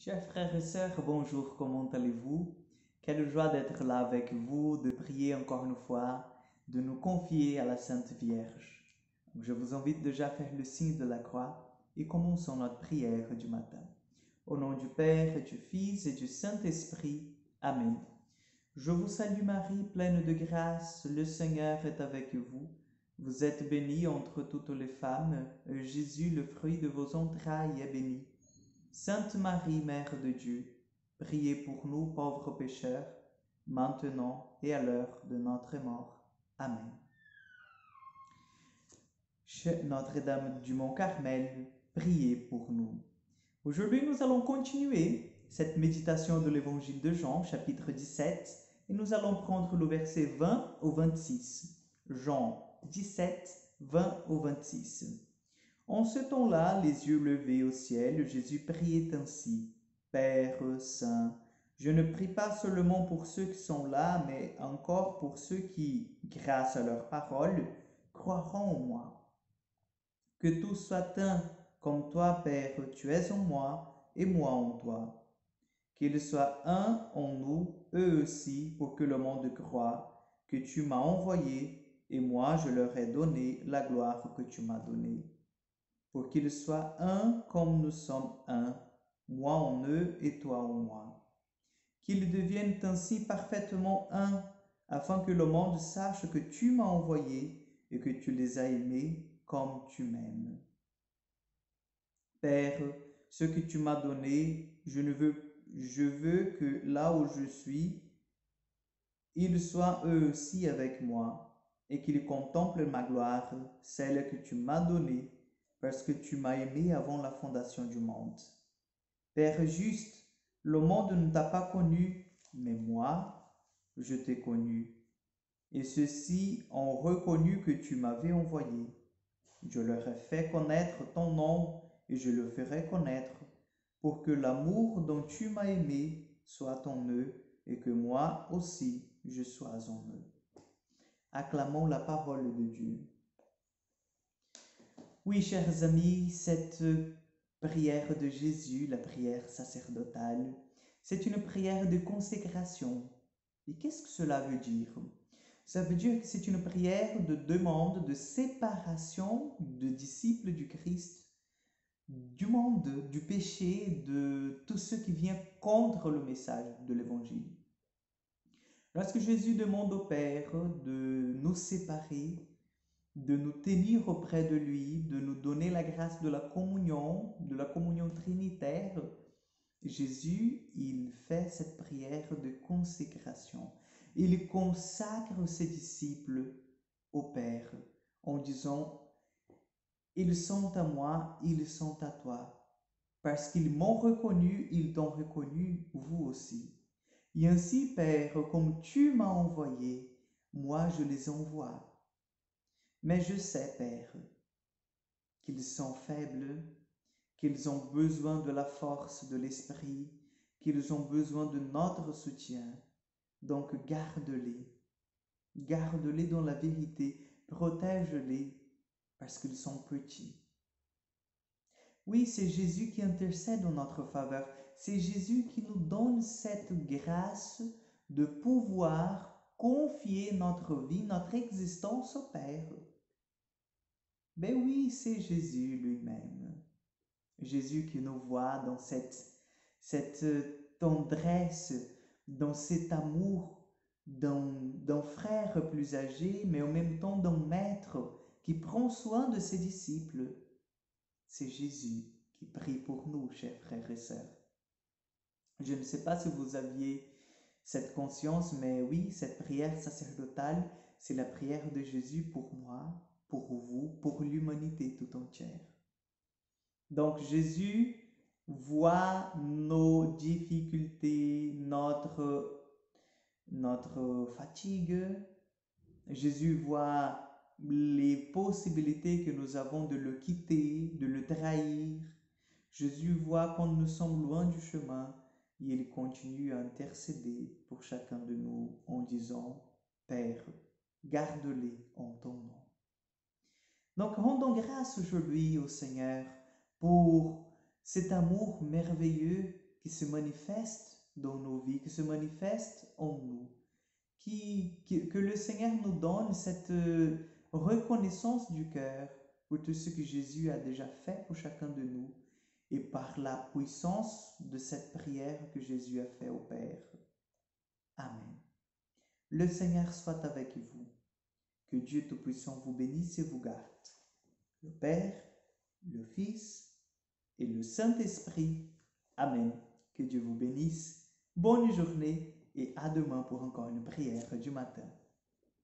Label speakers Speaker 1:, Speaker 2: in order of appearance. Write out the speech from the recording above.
Speaker 1: Chers frères et sœurs, bonjour, comment allez-vous? Quelle joie d'être là avec vous, de prier encore une fois, de nous confier à la Sainte Vierge. Je vous invite déjà à faire le signe de la croix et commençons notre prière du matin. Au nom du Père, et du Fils et du Saint-Esprit. Amen. Je vous salue Marie, pleine de grâce, le Seigneur est avec vous. Vous êtes bénie entre toutes les femmes, et Jésus, le fruit de vos entrailles, est béni. Sainte Marie, Mère de Dieu, priez pour nous pauvres pécheurs, maintenant et à l'heure de notre mort. Amen. Notre-Dame du Mont Carmel, priez pour nous. Aujourd'hui, nous allons continuer cette méditation de l'Évangile de Jean, chapitre 17, et nous allons prendre le verset 20 au 26. Jean 17, 20 au 26. En ce temps-là, les yeux levés au ciel, Jésus priait ainsi. Père Saint, je ne prie pas seulement pour ceux qui sont là, mais encore pour ceux qui, grâce à leur parole, croiront en moi. Que tous soient un, comme toi, Père, tu es en moi et moi en toi. Qu'ils soient un en nous, eux aussi, pour que le monde croie que tu m'as envoyé et moi je leur ai donné la gloire que tu m'as donnée. Pour qu'ils soient un comme nous sommes un, moi en eux et toi en moi. Qu'ils deviennent ainsi parfaitement un, afin que le monde sache que tu m'as envoyé et que tu les as aimés comme tu m'aimes. Père, ce que tu m'as donné, je veux que là où je suis, ils soient eux aussi avec moi, et qu'ils contemplent ma gloire, celle que tu m'as donnée, parce que tu m'as aimé avant la fondation du monde. Père juste, le monde ne t'a pas connu, mais moi, je t'ai connu. Et ceux-ci ont reconnu que tu m'avais envoyé. Je leur ai fait connaître ton nom et je le ferai connaître, pour que l'amour dont tu m'as aimé soit en eux et que moi aussi je sois en eux. Acclamons la parole de Dieu. Oui, chers amis, cette prière de Jésus, la prière sacerdotale, c'est une prière de consécration. Et qu'est-ce que cela veut dire? Ça veut dire que c'est une prière de demande de séparation de disciples du Christ, du monde, du péché, de tout ce qui vient contre le message de l'Évangile. Lorsque Jésus demande au Père de nous séparer, de nous tenir auprès de lui, de nous donner la grâce de la communion trinitaire, Jésus, il fait cette prière de consécration. Il consacre ses disciples au Père en disant, ils sont à moi, ils sont à toi. Parce qu'ils m'ont reconnu, ils t'ont reconnu, vous aussi. Et ainsi, Père, comme tu m'as envoyé, moi je les envoie. Mais je sais, Père, qu'ils sont faibles, qu'ils ont besoin de la force de l'Esprit, qu'ils ont besoin de notre soutien. Donc garde-les. Garde-les dans la vérité. Protège-les parce qu'ils sont petits. Oui, c'est Jésus qui intercède en notre faveur. C'est Jésus qui nous donne cette grâce de pouvoir confier notre vie, notre existence au Père. Ben oui, c'est Jésus lui-même. Jésus qui nous voit dans cette tendresse, dans cet amour d'un frère plus âgé, mais en même temps d'un maître qui prend soin de ses disciples. C'est Jésus qui prie pour nous, chers frères et sœurs. Je ne sais pas si vous aviez cette conscience, mais oui, cette prière sacerdotale, c'est la prière de Jésus pour moi, pour vous, pour l'humanité tout entière. Donc Jésus voit nos difficultés, notre fatigue. Jésus voit les possibilités que nous avons de le quitter, de le trahir. Jésus voit quand nous sommes loin du chemin et il continue à intercéder pour chacun de nous en disant, Père, garde-les en ton nom. Donc rendons grâce aujourd'hui au Seigneur pour cet amour merveilleux qui se manifeste dans nos vies, qui se manifeste en nous. Que le Seigneur nous donne cette reconnaissance du cœur pour tout ce que Jésus a déjà fait pour chacun de nous et par la puissance de cette prière que Jésus a fait au Père. Amen. Le Seigneur soit avec vous. Que Dieu Tout-Puissant vous bénisse et vous garde. Le Père, le Fils et le Saint-Esprit. Amen. Que Dieu vous bénisse. Bonne journée et à demain pour encore une prière du matin.